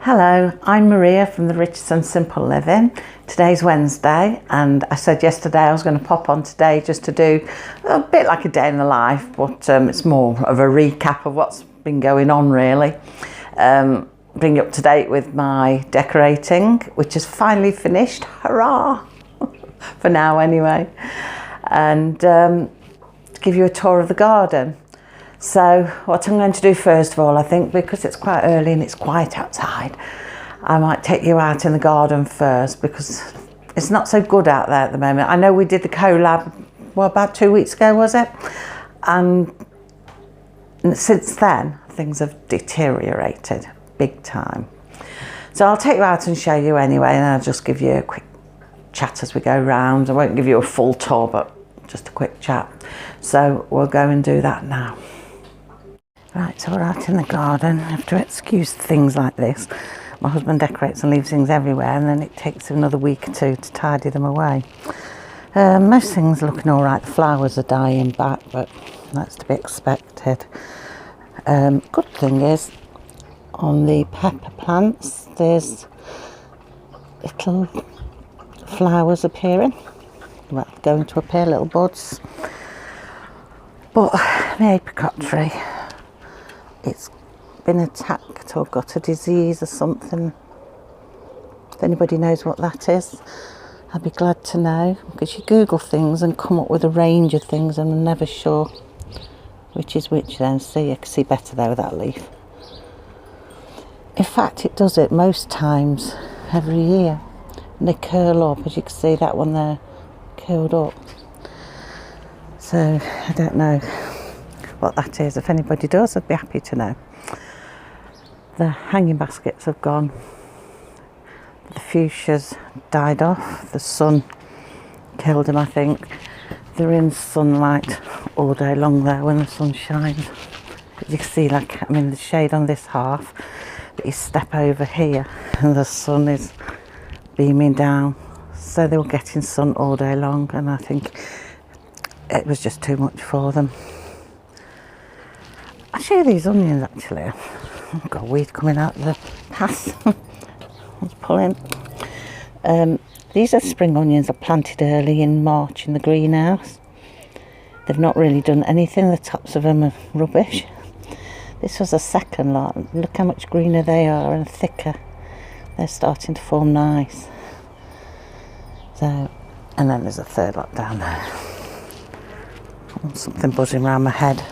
Hello, I'm Maria from the Richardson Simple Living. Today's Wednesday and I said yesterday I was going to pop on today just to do a bit like a day in the life, but it's more of a recap of what's been going on really. Bring you up to date with my decorating, which is finally finished, hurrah, for now anyway, and to give you a tour of the garden. So what I'm going to do first of all, I think because it's quite early and it's quiet outside, I might take you out in the garden first because it's not so good out there at the moment. I know we did the collab, well, about 2 weeks ago, was it? And since then, things have deteriorated big time. So I'll take you out and show you anyway, and I'll just give you a quick chat as we go round. I won't give you a full tour, but just a quick chat. So we'll go and do that now. Right, so we're out in the garden. I have to excuse things like this. My husband decorates and leaves things everywhere, and then it takes another week or two to tidy them away. Most things are looking all right. The flowers are dying back, but that's to be expected. Good thing is, on the pepper plants, there's little flowers appearing. Well, going to appear, little buds. But my apricot tree, it's been attacked or got a disease or something. If anybody knows what that is, I'd be glad to know, because you Google things and come up with a range of things and I'm never sure which is which then. See, you can see better there with that leaf. In fact, it does it most times every year. And they curl up, as you can see that one there, curled up. So, I don't know what that is. If anybody does, I'd be happy to know. The hanging baskets have gone. The fuchsias died off. The sun killed them, I think. They're in sunlight all day long there when the sun shines. You can see, like, I'm in the shade on this half, but you step over here and the sun is beaming down. So they were getting sun all day long, and I think it was just too much for them. I'll show you these onions actually. I've got a weed coming out of the path. Let's pull in. These are spring onions I planted early in March in the greenhouse. They've not really done anything. The tops of them are rubbish. This was a second lot. Look how much greener they are and thicker. They're starting to form nice. So, and then there's a third lot down there. Something buzzing around my head.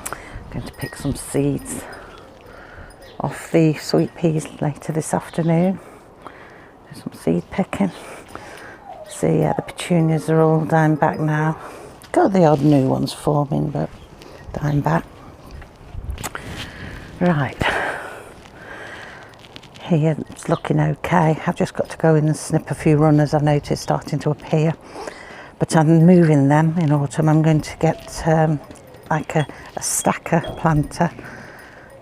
I'm going to pick some seeds off the sweet peas later this afternoon. Do some seed picking. See, yeah, the petunias are all dying back now. Got the odd new ones forming, but dying back. Right. Here it's looking okay. I've just got to go in and snip a few runners I've noticed starting to appear. But I'm moving them in autumn. I'm going to get like a stacker planter,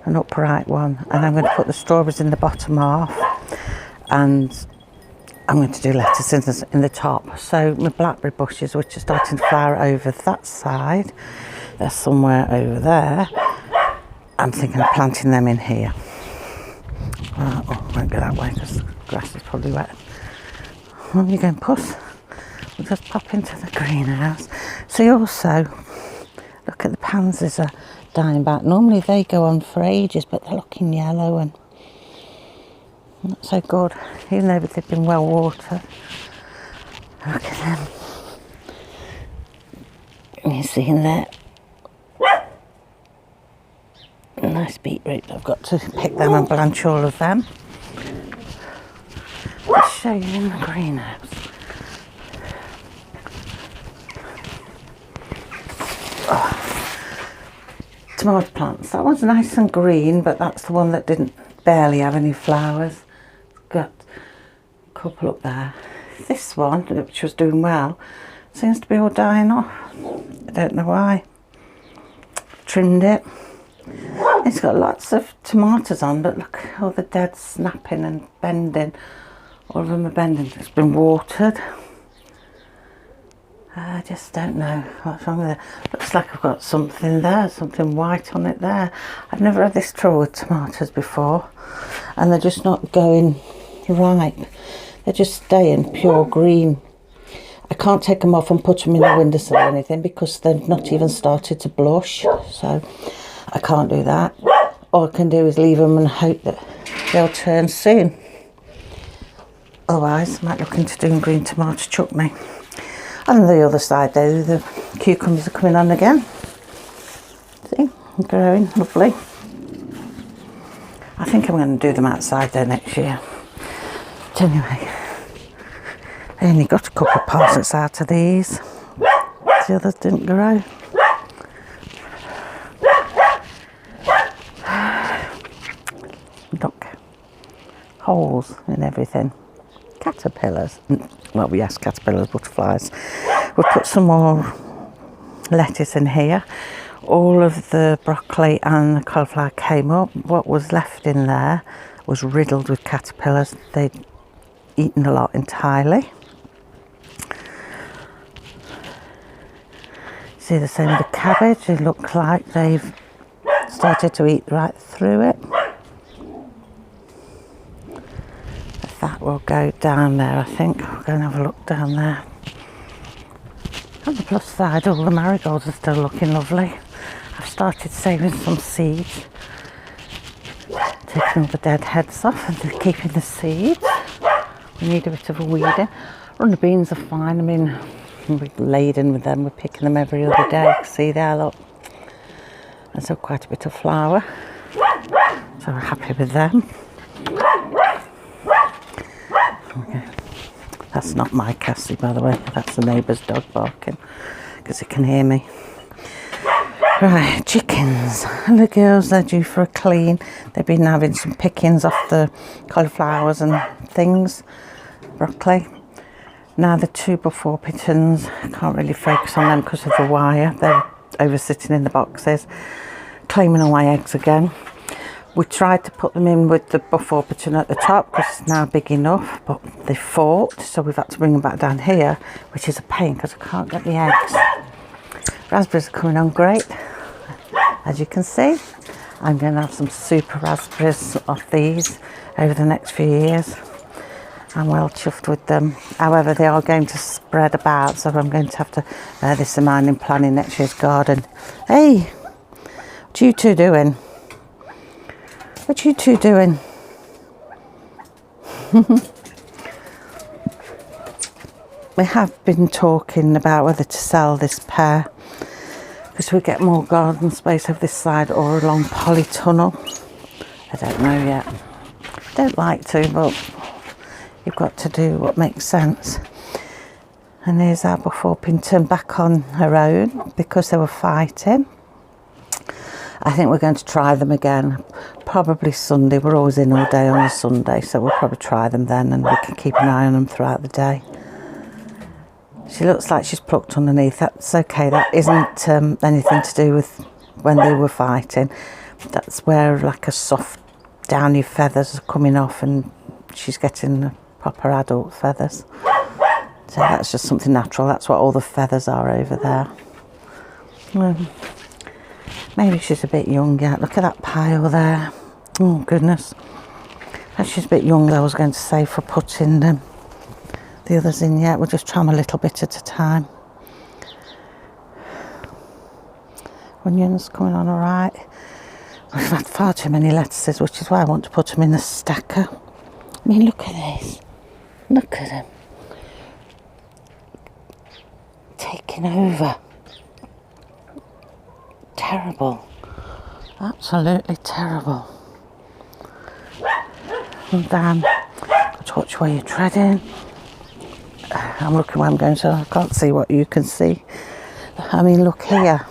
an upright one, and I'm going to put the strawberries in the bottom half, and I'm going to do lettuce in the top. So my blackberry bushes, which are starting to flower over that side, they're somewhere over there. I'm thinking of planting them in here. Oh, I won't go that way because the grass is probably wet. Oh, you going, Puss? We'll just pop into the greenhouse. See, also, look at the pansies are dying back. Normally they go on for ages, but they're looking yellow and not so good, even though they've been well watered. Look at them. You see in there? Nice beetroot. I've got to pick them and blanch all of them. I'll show you in the greenhouse. Tomato plants. That one's nice and green, but that's the one that didn't barely have any flowers. Got a couple up there. This one, which was doing well, seems to be all dying off. I don't know why. Trimmed it. It's got lots of tomatoes on, but look, all the dead snapping and bending. All of them are bending. It's been watered. I just don't know what's wrong with it. Looks like I've got something there, something white on it there. I've never had this trouble with tomatoes before, and they're just not going ripe. They're just staying pure green. I can't take them off and put them in the windowsill or anything because they've not even started to blush, so I can't do that. All I can do is leave them and hope that they'll turn soon. Otherwise, I might look into doing green tomato chutney. And on the other side though, the cucumbers are coming on again. See, growing, lovely. I think I'm going to do them outside though next year. But anyway, I only got a couple of parsnips out of these. The others didn't grow. Look, holes in everything. Caterpillars. Well, yes, caterpillars, butterflies. We'll put some more lettuce in here. All of the broccoli and the cauliflower came up. What was left in there was riddled with caterpillars. They'd eaten a lot entirely. See the same with the cabbage. It looks like they've started to eat right through it. That will go down there, I think. We'll go and have a look down there. On the plus side, all the marigolds are still looking lovely. I've started saving some seeds, taking all the dead heads off and keeping the seeds. We need a bit of a weeding. Runner beans are fine. I mean, we're laden with them. We're picking them every other day. See there, look. There's still quite a bit of flour, so we're happy with them. Okay. That's not my Cassie, by the way. That's the neighbour's dog barking because he can hear me. Right, chickens. And the girls, they're due for a clean. They've been having some pickings off the cauliflowers and things, broccoli. Now the two before pigeons, I can't really focus on them because of the wire. They're over sitting in the boxes, claiming all my eggs again. We tried to put them in with the before pigeon at the top because it's now big enough, but they fought, so we've had to bring them back down here, which is a pain because I can't get the eggs. Raspberries are coming on great, as you can see. I'm going to have some super raspberries off these over the next few years. I'm well chuffed with them. However, they are going to spread about, so I'm going to have to bear this in mind in planning next year's garden. Hey, what are you two doing? What are you two doing? We have been talking about whether to sell this pair because we get more garden space over this side or along polytunnel. I don't know yet. Don't like to, but you've got to do what makes sense. And here's our before Pinton back on her own because they were fighting. I think we're going to try them again, probably Sunday. We're always in all day on a Sunday, so we'll probably try them then and we can keep an eye on them throughout the day. She looks like she's plucked underneath. That's okay. That isn't anything to do with when they were fighting. That's where like a soft downy feathers are coming off and she's getting the proper adult feathers. So that's just something natural. That's what all the feathers are over there. Maybe she's a bit young yet. Look at that pile there. Oh, goodness. If she's a bit young, I was going to say, for putting the others in yet. We'll just try them a little bit at a time. Onions coming on all right. We've had far too many lettuces, which is why I want to put them in the stacker. I mean, look at this. Look at them. Taking over. Terrible. Absolutely terrible. And down. Got to watch where you're treading. I'm looking where I'm going, so I can't see what you can see. I mean, look here.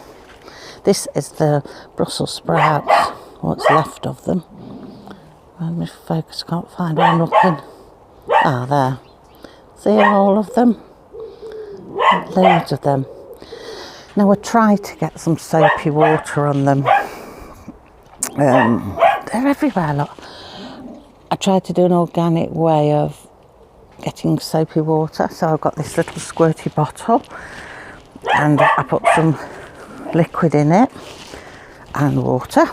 This is the Brussels sprouts. What's left of them. Let me focus, can't find where I'm looking. Ah, there. See all of them? Loads of them. Now we'll try to get some soapy water on them. They're everywhere, look. I tried to do an organic way of getting soapy water, so I've got this little squirty bottle and I put some liquid in it and water.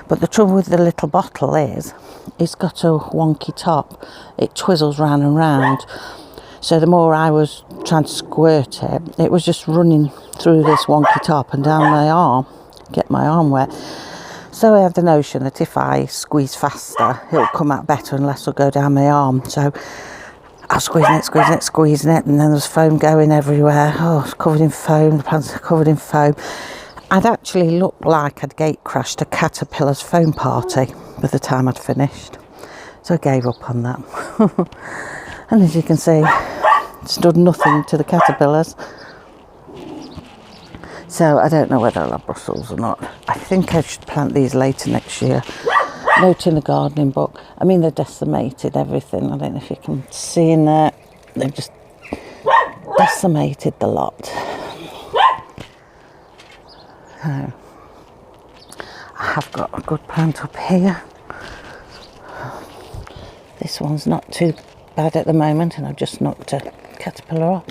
But the trouble with the little bottle is it's got a wonky top. It twizzles round and round. So the more I was trying to squirt it, it was just running through this wonky top and down my arm, get my arm wet. So I had the notion that if I squeeze faster, it'll come out better and less will go down my arm. So I was squeezing it, and then there's foam going everywhere. Oh, it's covered in foam, the pants are covered in foam. I'd actually looked like I'd gate crashed a caterpillar's foam party by the time I'd finished. So I gave up on that. And as you can see, it's done nothing to the caterpillars. So I don't know whether I'll have Brussels or not. I think I should plant these later next year. Note in the gardening book. I mean, they're decimated everything. I don't know if you can see in there. They've just decimated the lot. So I have got a good plant up here. This one's not too bad at the moment, and I've just knocked a caterpillar off.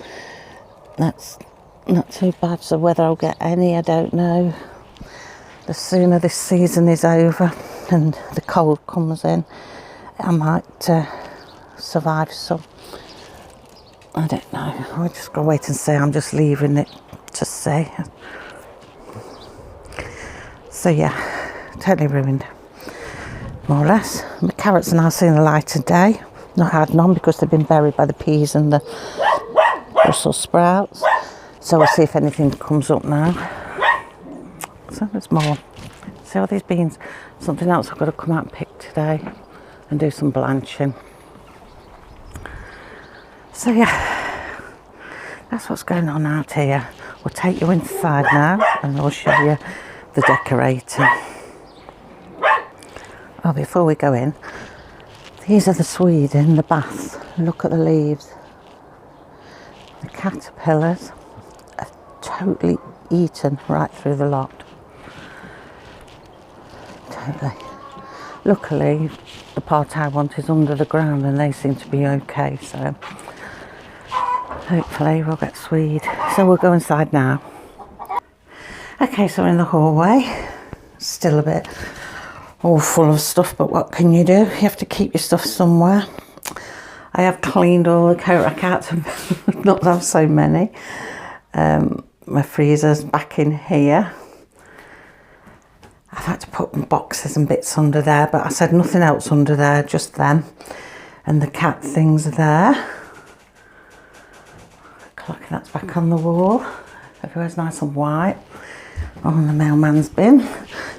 That's not too bad. So whether I'll get any, I don't know. The sooner this season is over and the cold comes in, I might survive some. I don't know. We're just going to wait and see. I'm just leaving it to see. So yeah, totally ruined, more or less. My carrots are now seeing the light of day. Not had none because they've been buried by the peas and the Brussels sprouts. So we'll see if anything comes up now. So there's more. See all these beans? Something else I've got to come out and pick today and do some blanching. So yeah, that's what's going on out here. We'll take you inside now and I'll show you the decorating. Oh, before we go in, these are the swede in the bath. Look at the leaves. The caterpillars are totally eaten right through the lot. Totally. Luckily, the part I want is under the ground and they seem to be okay, so hopefully we'll get swede. So we'll go inside now. Okay, so we're in the hallway. Still a bit all full of stuff, but what can you do? You have to keep your stuff somewhere. I have cleaned all the coat rack out to not have so many. My freezer's back in here. I've had to put boxes and bits under there, but I said nothing else under there, just them. And the cat things are there. Clock, that's back on the wall. Everywhere's nice and white. On the mailman's bin.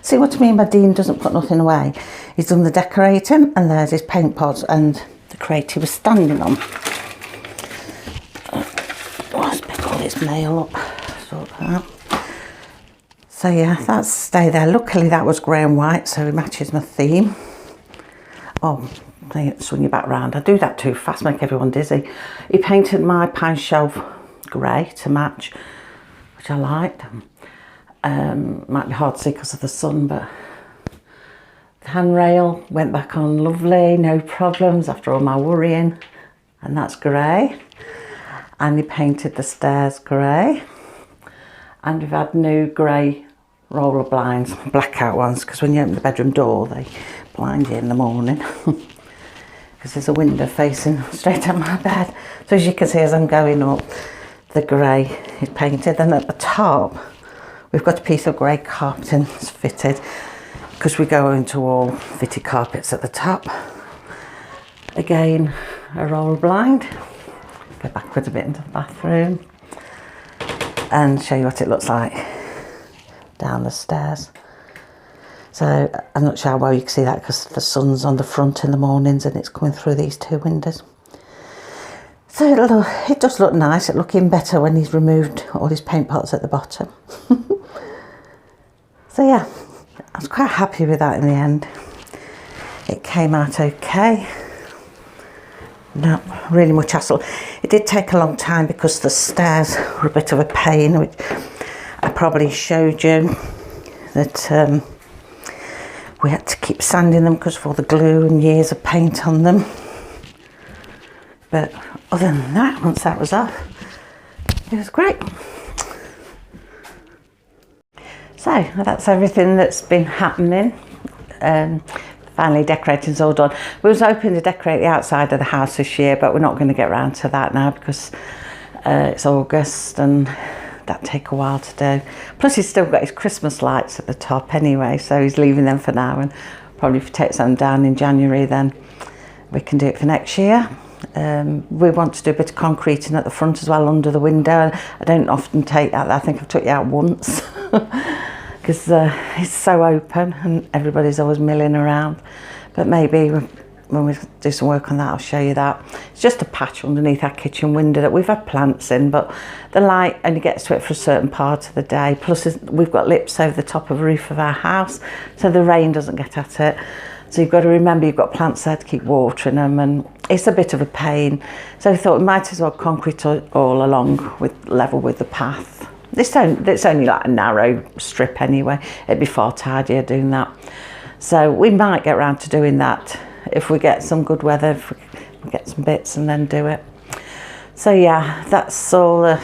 See what I mean by Dean doesn't put nothing away? He's done the decorating, and there's his paint pots and the crate he was standing on. Let's pick all this mail up, sort that. So yeah, that's stay there. Luckily that was grey and white, so it matches my theme. Oh, swing you back round. I do that too fast, make everyone dizzy. He painted my pine shelf grey to match, which I liked. Might be hard to see because of the sun, but the handrail went back on lovely, no problems after all my worrying, and that's grey. And he painted the stairs grey, and we've had new grey roller blinds, blackout ones, because when you open the bedroom door they blind you in the morning because there's a window facing straight at my bed. So as you can see, as I'm going up, the grey is painted, and at the top we've got a piece of grey carpeting that's fitted because we go into all fitted carpets at the top. Again, a roll blind. Go backwards a bit into the bathroom and show you what it looks like down the stairs. So I'm not sure how well you can see that because the sun's on the front in the mornings and it's coming through these two windows. So it does look nice. It's looking better when he's removed all his paint pots at the bottom. So yeah, I was quite happy with that in the end. It came out okay. Not really much hassle. It did take a long time because the stairs were a bit of a pain, which I probably showed you that we had to keep sanding them because of all the glue and years of paint on them. But other than that, once that was off, it was great. So that's everything that's been happening. Finally decorating's all done. We was hoping to decorate the outside of the house this year, but we're not going to get around to that now because it's August and that'd take a while to do. Plus he's still got his Christmas lights at the top anyway, so he's leaving them for now, and probably if he takes them down in January then we can do it for next year. We want to do a bit of concreting at the front as well under the window. I don't often take that. I think I've took it out once because it's so open and everybody's always milling around. But maybe when we do some work on that, I'll show you that. It's just a patch underneath our kitchen window that we've had plants in, but the light only gets to it for a certain part of the day. Plus we've got lips over the top of the roof of our house, so the rain doesn't get at it. So you've got to remember you've got plants there to keep watering them, and it's a bit of a pain. So we thought we might as well concrete all along level with the path. It's only like a narrow strip anyway. It'd be far tidier doing that. So we might get around to doing that if we get some good weather, if we get some bits and then do it. So yeah, that's all the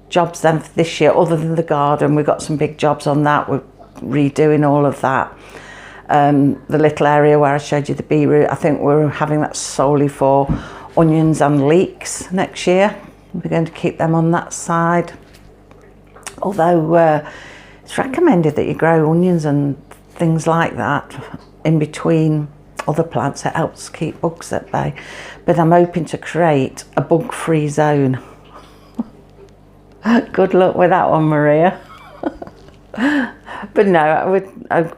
jobs then for this year, other than the garden. We've got some big jobs on that. We're redoing all of that. The little area where I showed you the beetroot, I think we're having that solely for onions and leeks next year. We're going to keep them on that side. Although it's recommended that you grow onions and things like that in between other plants. It helps keep bugs at bay. But I'm hoping to create a bug-free zone. Good luck with that one, Maria. But no,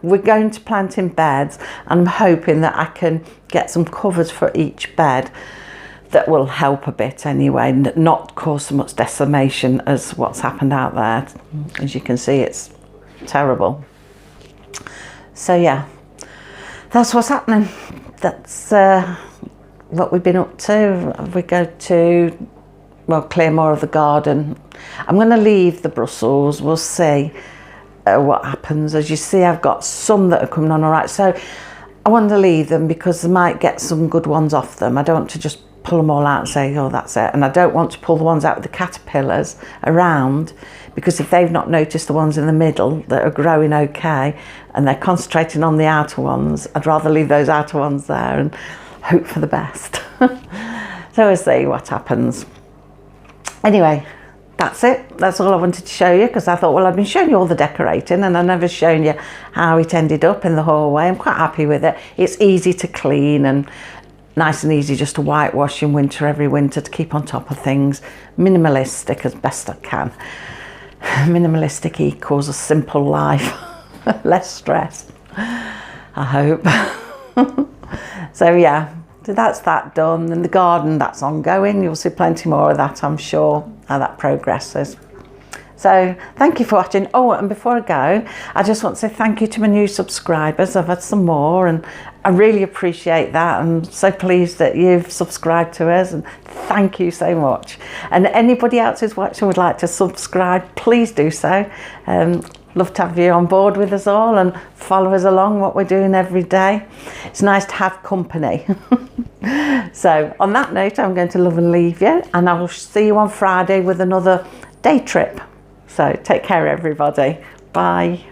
we're going to plant in beds, and I'm hoping that I can get some covers for each bed that will help a bit anyway, and not cause so much decimation as what's happened out there. As you can see, it's terrible. So yeah, that's what's happening. That's what we've been up to. We go to, well, clear more of the garden. I'm going to leave the Brussels. We'll see what happens. As you see, I've got some that are coming on all right, so I want to leave them because I might get some good ones off them. I don't want to just pull them all out and say, oh, that's it. And I don't want to pull the ones out with the caterpillars around, because if they've not noticed the ones in the middle that are growing okay and they're concentrating on the outer ones, I'd rather leave those outer ones there and hope for the best. So we'll see what happens. Anyway, that's it. That's all I wanted to show you, because I thought, well, I've been showing you all the decorating and I've never shown you how it ended up in the hallway. I'm quite happy with it. It's easy to clean and nice and easy just to whitewash in winter, every winter, to keep on top of things. Minimalistic as best I can. Minimalistic equals a simple life. Less stress, I hope. So yeah, so that's that done. And the garden, that's ongoing. You'll see plenty more of that, I'm sure, how that progresses. So thank you for watching. Oh, and before I go, I just want to say thank you to my new subscribers. I've had some more and I really appreciate that. I'm so pleased that you've subscribed to us, and thank you so much. And anybody else who's watching would like to subscribe, please do so. Love to have you on board with us all and follow us along what we're doing every day. It's nice to have company. So on that note, I'm going to love and leave you, and I will see you on Friday with another day trip. So take care, everybody. Bye.